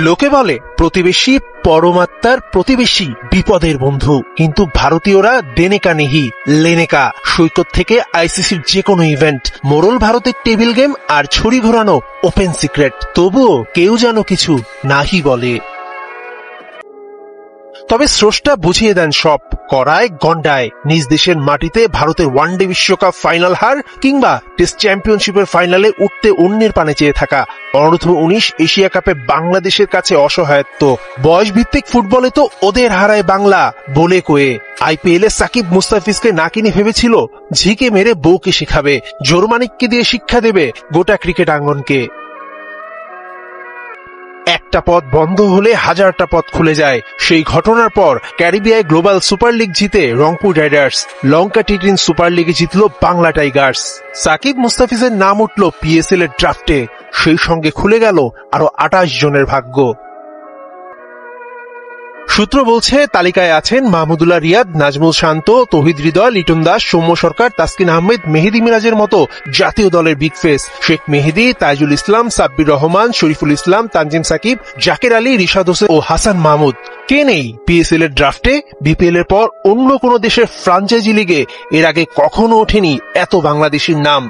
লোকে বলে প্রতিবেশী পরমাত্মার প্রতিবেশী বিপদের বন্ধু, কিন্তু ভারতীয়রা দেনেকা নেহি লেনেকা। সৈকত থেকে আইসিসির যে কোনো ইভেন্ট, মোরল ভারতের টেবিল গেম আর ছড়ি ঘোরানো ওপেন সিক্রেট, তবুও কেউ যেন কিছু নাহি বলে। তবে স্রষ্টা বুঝিয়ে দেন সব, করায় গন্ডায়। নিজ দেশের মাটিতে ভারতের ওয়ানডে বিশ্বকাপ ফাইনাল হার কিংবা টেস্ট চ্যাম্পিয়নশিপের ফাইনালে উঠতে অন্যের পানে চেয়ে থাকা, অনূর্ধ্ব-19 এশিয়া কাপে বাংলাদেশের কাছে অসহায়ত্ব, বয়স ভিত্তিক ফুটবলে তো ওদের হারায় বাংলা বলে কয়ে। আইপিএল এ সাকিব মুস্তাফিজকে না কিনে ভেবেছিল ঝিকে মেরে বউকে শিখাবে, জোরমানিককে দিয়ে শিক্ষা দেবে গোটা ক্রিকেট আঙ্গনকে। একটা পথ বন্ধ হলে হাজারটা পথ খুলে যায়। সেই ঘটনার পর ক্যারিবিয়ায় গ্লোবাল সুপার লিগ জিতে রংপুর রাইডার্স, লঙ্কা টি-10 সুপার লিগে জিতল বাংলা টাইগার্স। সাকিব মুস্তাফিজের নাম উঠল পিএসএল এর ড্রাফটে, সেই সঙ্গে খুলে গেল আরো 28 জনের ভাগ্য। সূত্র বলছে তালিকায় আছেন মাহমুদুল্লাহ রিয়াদ, নাজমুল শান্ত, তৌহিদ হৃদয়, লিটন দাস, সৌম্য সরকার, তাসকিন আহমেদ, মেহেদী মিরাজের মতো জাতীয় দলের বিগ ফেস, শেখ মেহেদী, তাইজুল ইসলাম, সাব্বির রহমান, শরীফুল ইসলাম, তানজিম সাকিব, জাকের আলী, রিশাদ হোসেন ও হাসান মাহমুদ। কে নেই পিএসএল এর ড্রাফটে? বিপিএল এর পর অন্য কোন দেশের ফ্রাঞ্চাইজি লিগে এর আগে কখনো ওঠেনি এত বাংলাদেশির নাম।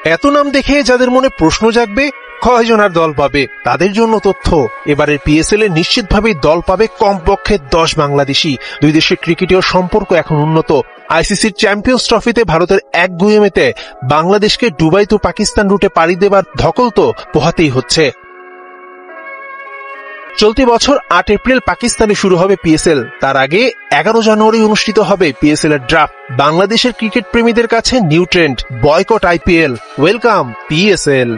এত নাম দেখে যাদের মনে প্রশ্ন জাগবে কয়জন আর দল পাবে, তাদের জন্য তথ্য। এবারের পিএসএল এ নিশ্চিতভাবেই দল পাবে কমপক্ষে 10 বাংলাদেশি। দুই দেশের ক্রিকেটীয় সম্পর্ক এখন উন্নত। আইসিসির চ্যাম্পিয়ন্স ট্রফিতে ভারতের এক গুয়েমেতে বাংলাদেশকে দুবাই তো পাকিস্তান রুটে পাড়ি দেবার ধকল তো পোহাতেই হচ্ছে। চলতি বছর 8 এপ্রিল পাকিস্তানে শুরু হবে পিএসএল, তার আগে 11 জানুয়ারি অনুষ্ঠিত হবে পিএসএল এর ড্রাফট। বাংলাদেশের ক্রিকেট প্রেমীদের কাছে new trend, boycott IPL, welcome PSL.